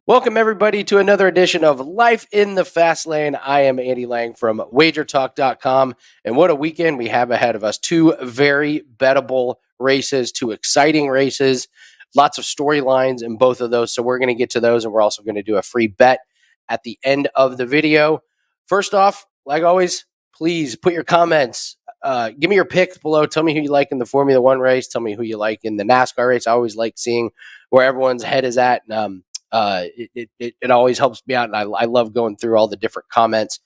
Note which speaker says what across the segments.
Speaker 1: Welcome, everybody, to another edition of Life in the Fast Lane. I am Andy Lang from WagerTalk.com, and what a weekend we have ahead of us. Two very bettable races, two exciting races, lots of storylines in both of those, so we're going to get to those, and we're also going to do a free bet at the end of the video. First off, like always, please put your comments. Give me your picks below. Tell me who you like in the Formula One race. Tell me who you like in the NASCAR race. I always like seeing where everyone's head is at, and it always helps me out, and I love going through all the different comments.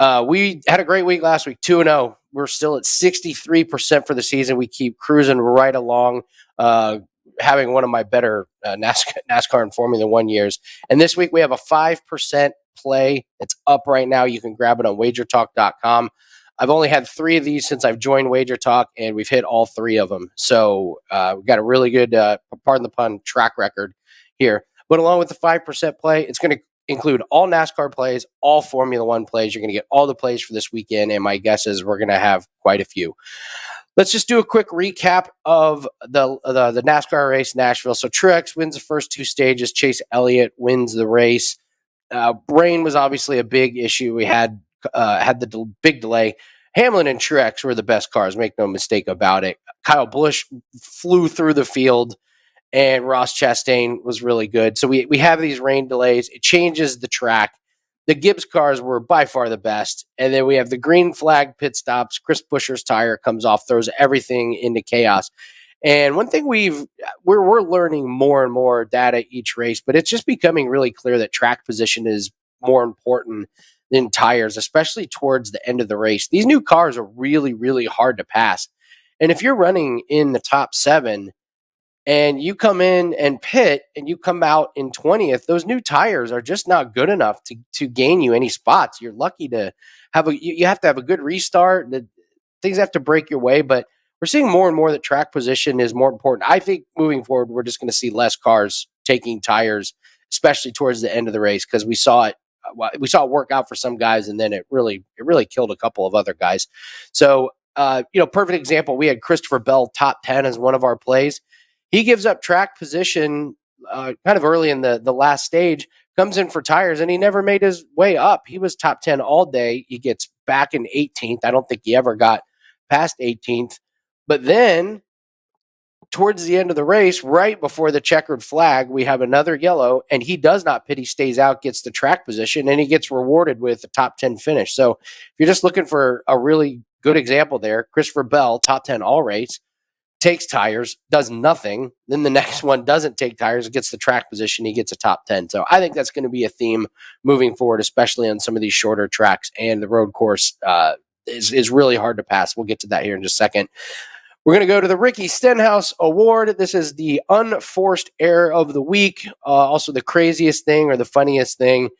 Speaker 1: We had a great week last week, 2-0. We're still at 63% for the season. We keep cruising right along, having one of my better NASCAR and Formula One years. And this week we have a 5% play. It's up right now. You can grab it on WagerTalk.com. I've only had 3 of these since I've joined WagerTalk, and we've hit all 3 of them. So we've got a really good, pardon the pun, track record here. But along with the 5% play, it's going to include all NASCAR plays, all Formula One plays. You're going to get all the plays for this weekend, and my guess is we're going to have quite a few. Let's just do a quick recap of the NASCAR race in Nashville. So Truex wins the first 2 stages. Chase Elliott wins the race. Rain was obviously a big issue. We had the big delay. Hamlin and Truex were the best cars, make no mistake about it. Kyle Busch flew through the field, and Ross Chastain was really good. So we have these rain delays. It changes the track. The Gibbs cars were by far the best. And then we have the green flag pit stops. Chris Buescher's tire comes off, throws everything into chaos. And one thing we're learning more and more data each race, but it's just becoming really clear that track position is more important than tires, especially towards the end of the race. These new cars are really, really hard to pass. And if you're running in the top 7, and you come in and pit and you come out in 20th, those new tires are just not good enough to gain you any spots. You're lucky to have you have to have a good restart. Things have to break your way, but we're seeing more and more that track position is more important. I think moving forward, we're just going to see less cars taking tires, especially towards the end of the race, because we saw it work out for some guys, and then it really killed a couple of other guys. So, perfect example. We had Christopher Bell top 10 as one of our plays. He gives up track position kind of early in the last stage, comes in for tires, and he never made his way up. He was top 10 all day. He gets back in 18th. I don't think he ever got past 18th. But then towards the end of the race, right before the checkered flag, we have another yellow, and he does not pit. He stays out, gets the track position, and he gets rewarded with a top 10 finish. So if you're just looking for a really good example there, Christopher Bell, top 10 all race, takes tires, does nothing. Then the next one doesn't take tires, gets the track position, he gets a top 10. So I think that's going to be a theme moving forward, especially on some of these shorter tracks. And the road course is really hard to pass. We'll get to that here in just a second. We're going to go to the Ricky Stenhouse Award. This is the unforced error of the week, also the craziest thing or the funniest thing.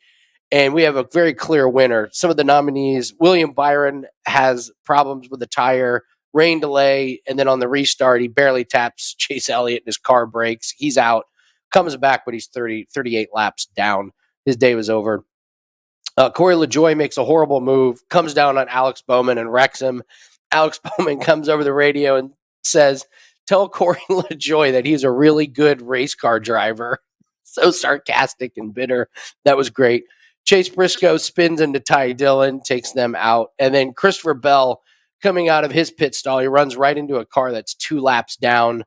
Speaker 1: And we have a very clear winner. Some of the nominees: William Byron has problems with the tire, rain delay, and then on the restart, he barely taps Chase Elliott and his car breaks. He's out, comes back, but he's 38 laps down. His day was over. Corey LaJoie makes a horrible move, comes down on Alex Bowman and wrecks him. Alex Bowman comes over the radio and says, "Tell Corey LaJoie that he's a really good race car driver." So sarcastic and bitter. That was great. Chase Briscoe spins into Ty Dillon, takes them out. And then Christopher Bell, coming out of his pit stall, he runs right into a car that's 2 laps down.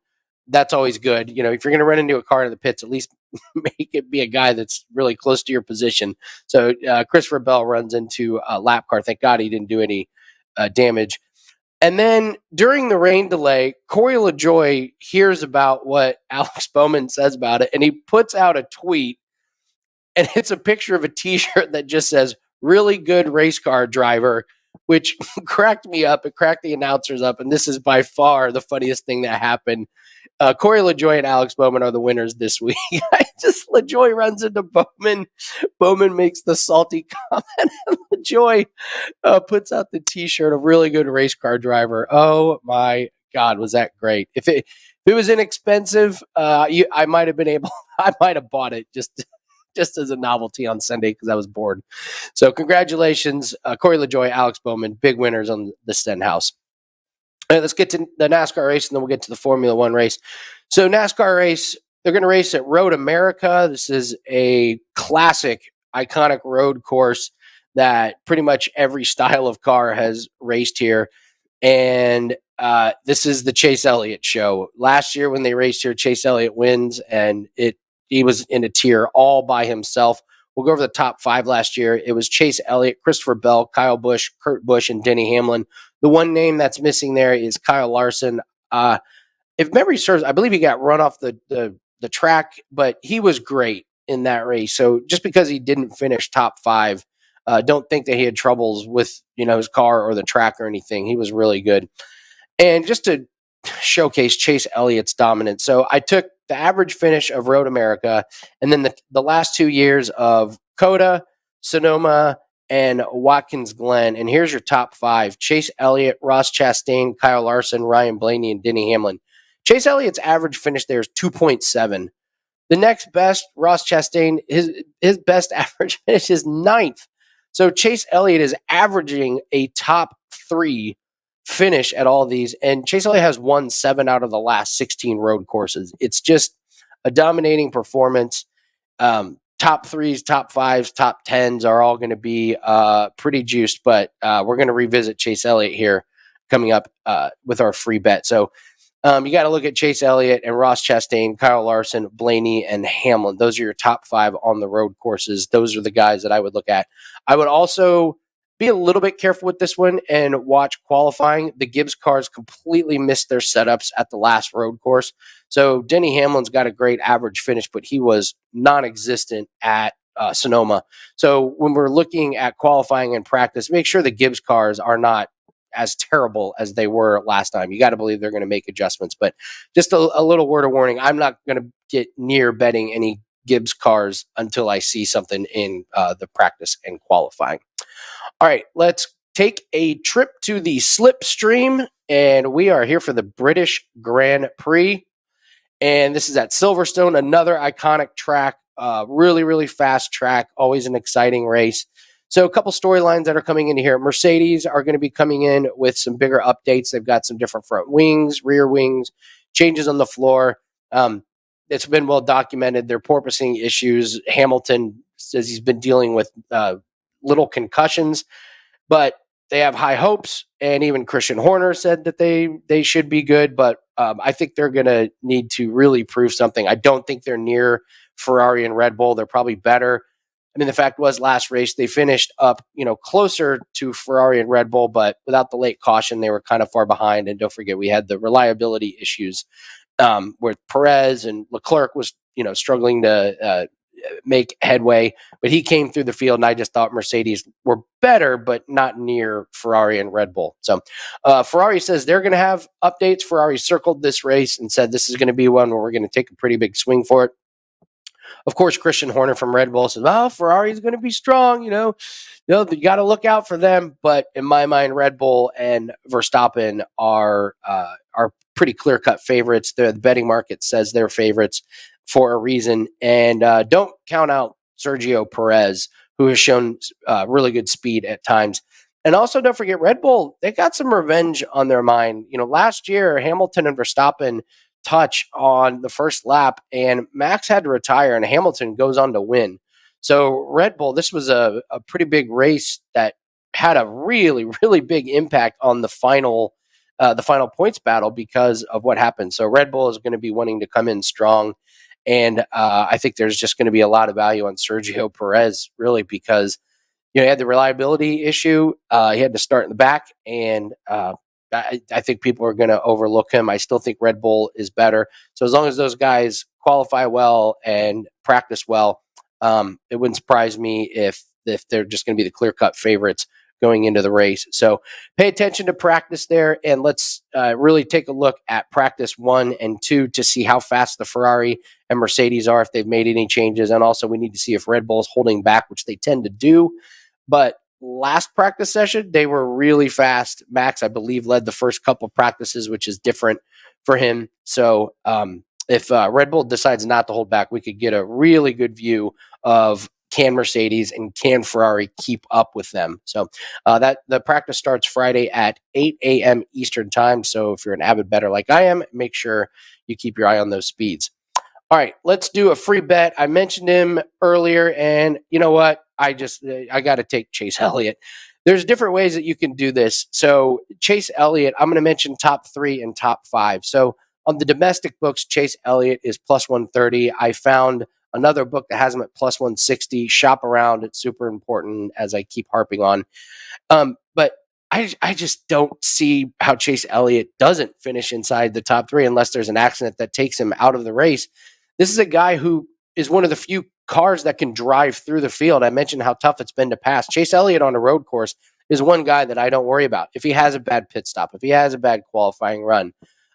Speaker 1: That's always good. If you're going to run into a car in the pits, at least make it be a guy that's really close to your position. So Christopher Bell runs into a lap car. Thank God he didn't do any damage. And then during the rain delay, Corey LaJoie hears about what Alex Bowman says about it, and he puts out a tweet, and it's a picture of a T-shirt that just says, "Really good race car driver," which cracked me up. It cracked the announcers up, and this is by far the funniest thing that happened. Corey LaJoie and Alex Bowman are the winners this week. LaJoie runs into Bowman. Bowman makes the salty comment, and LaJoie puts out the T-shirt of "Really good race car driver." Oh my God, was that great? If it was inexpensive, I might have been able. I might have bought it just as a novelty on Sunday because I was bored. So congratulations, Corey LaJoie, Alex Bowman, big winners on the Stenhouse. All right, let's get to the NASCAR race, and then we'll get to the Formula One race. So NASCAR race, They're going to race at Road America. This is a classic, iconic road course that pretty much every style of car has raced here. And this is the Chase Elliott show. Last year when they raced here, Chase Elliott wins, and he was in a tier all by himself. We'll go over the top 5 last year. It was Chase Elliott, Christopher Bell, Kyle Busch, Kurt Busch, and Denny Hamlin. The one name that's missing there is Kyle Larson. If memory serves, I believe he got run off the track, but he was great in that race. So just because he didn't finish top 5, don't think that he had troubles with his car or the track or anything. He was really good. And just to showcase Chase Elliott's dominance, so I took the average finish of Road America and then the last 2 years of Coda, Sonoma, and Watkins Glen. And here's your top 5: Chase Elliott, Ross Chastain, Kyle Larson, Ryan Blaney, and Denny Hamlin. Chase Elliott's average finish there is 2.7. The next best, Ross Chastain, his best average finish is 9th. So Chase Elliott is averaging a top 3 finish at all these, and Chase Elliott has won 7 out of the last 16 road courses. It's just a dominating performance. Top 3s, top 5s, top 10s are all going to be pretty juiced, but we're going to revisit Chase Elliott here coming up with our free bet. So you got to look at Chase Elliott and Ross Chastain, Kyle Larson, Blaney, and Hamlin. Those are your top 5 on the road courses. Those are the guys that I would look at. I would also be a little bit careful with this one and watch qualifying. The Gibbs cars completely missed their setups at the last road course. So Denny Hamlin's got a great average finish, but he was non-existent at Sonoma. So when we're looking at qualifying and practice, make sure the Gibbs cars are not as terrible as they were last time. You got to believe they're going to make adjustments. But just a little word of warning, I'm not going to get near betting any Gibbs cars until I see something in the practice and qualifying. All right, let's take a trip to the Slipstream, and we are here for the British Grand Prix. And this is at Silverstone, another iconic track, really, really fast track, always an exciting race. So a couple storylines that are coming in here. Mercedes are going to be coming in with some bigger updates. They've got some different front wings, rear wings, changes on the floor. It's been well documented. They're porpoising issues. Hamilton says he's been dealing with little concussions, but they have high hopes. And even Christian Horner said that they should be good. But I think they're going to need to really prove something. I don't think they're near Ferrari and Red Bull. They're probably better. I mean, the fact was last race, they finished up, closer to Ferrari and Red Bull, but without the late caution, they were kind of far behind. And don't forget, we had the reliability issues where Perez and Leclerc was, struggling to make headway, but he came through the field, and I just thought Mercedes were better, but not near Ferrari and Red Bull. So Ferrari says they're going to have updates. Ferrari circled this race and said this is going to be one where we're going to take a pretty big swing for it. Of course, Christian Horner from Red Bull says, "Oh, Ferrari's going to be strong. You got to look out for them." But in my mind, Red Bull and Verstappen are pretty clear-cut favorites. The betting market says they're favorites for a reason. And don't count out Sergio Perez, who has shown really good speed at times. And also, don't forget, Red Bull, they got some revenge on their mind. Last year, Hamilton and Verstappen touch on the first lap, and Max had to retire, and Hamilton goes on to win. So Red Bull, this was a pretty big race that had a really, really big impact on the final points battle because of what happened. So Red Bull is going to be wanting to come in strong, and I think there's just going to be a lot of value on Sergio Perez, really, because he had the reliability issue. He had to start in the back, and I think people are going to overlook him. I still think Red Bull is better. So as long as those guys qualify well and practice well, it wouldn't surprise me if they're just going to be the clear-cut favorites going into the race. So pay attention to practice there, and let's really take a look at practice 1 and 2 to see how fast the Ferrari and Mercedes are, if they've made any changes. And also we need to see if Red Bull is holding back, which they tend to do. But last practice session, they were really fast. Max, I believe, led the first couple practices, which is different for him. So if Red Bull decides not to hold back, we could get a really good view of can Mercedes and can Ferrari keep up with them. So that the practice starts Friday at 8 a.m. Eastern time. So if you're an avid bettor like I am, make sure you keep your eye on those speeds. All right, let's do a free bet. I mentioned him earlier, and you know what? I got to take Chase Elliott. There's different ways that you can do this. So Chase Elliott, I'm going to mention top 3 and top 5. So on the domestic books, Chase Elliott is plus 130. I found another book that has him at plus 160. Shop around. It's super important, as I keep harping on. But I just don't see how Chase Elliott doesn't finish inside the top 3 unless there's an accident that takes him out of the race. This is a guy who is one of the few cars that can drive through the field. I mentioned how tough it's been to pass. Chase Elliott on a road course is one guy that I don't worry about. If he has a bad pit stop, if he has a bad qualifying run,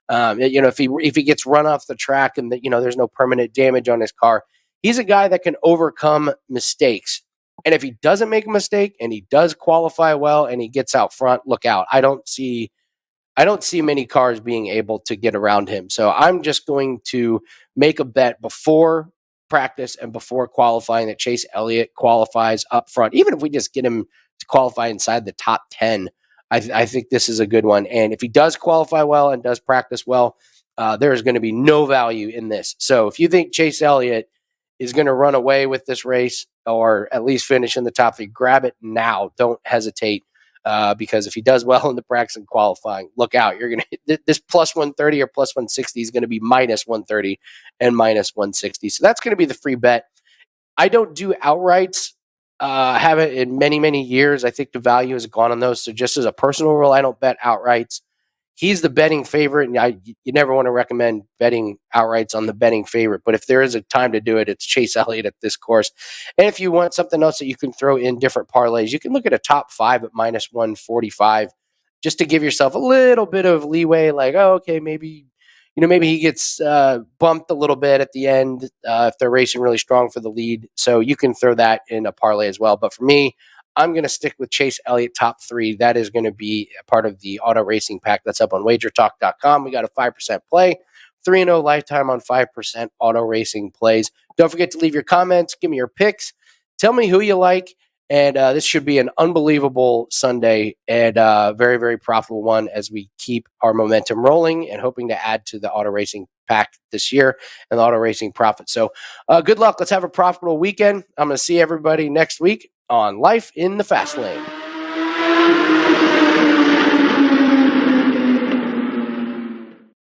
Speaker 1: if he gets run off the track and there's no permanent damage on his car, he's a guy that can overcome mistakes. And if he doesn't make a mistake and he does qualify well and he gets out front, look out. I don't see many cars being able to get around him. So I'm just going to make a bet before practice and before qualifying that Chase Elliott qualifies up front. Even if we just get him to qualify inside the top 10, I think this is a good one. And if he does qualify well and does practice well, there is going to be no value in this. So if you think Chase Elliott is going to run away with this race or at least finish in the top 3, grab it now. Don't hesitate. Because if he does well in the practice and qualifying, look out. You're going to this plus 130 or plus 160 is going to be minus 130 and minus 160. So that's going to be the free bet. I don't do outrights. Haven't in many, many years. I think the value has gone on those. So just as a personal rule, I don't bet outrights. He's the betting favorite, and you never want to recommend betting outrights on the betting favorite. But if there is a time to do it, it's Chase Elliott at this course. And if you want something else that you can throw in different parlays, you can look at a top 5 at minus 145 just to give yourself a little bit of leeway. Like, oh, okay, maybe he gets bumped a little bit at the end if they're racing really strong for the lead. So you can throw that in a parlay as well. But for me, I'm going to stick with Chase Elliott top 3. That is going to be a part of the auto racing pack that's up on WagerTalk.com. We got a 5% play, 3-0 lifetime on 5% auto racing plays. Don't forget to leave your comments. Give me your picks. Tell me who you like. And this should be an unbelievable Sunday and a very, very profitable one as we keep our momentum rolling and hoping to add to the auto racing pack this year and the auto racing profit. So good luck. Let's have a profitable weekend. I'm going to see everybody next week on Life in the Fast Lane.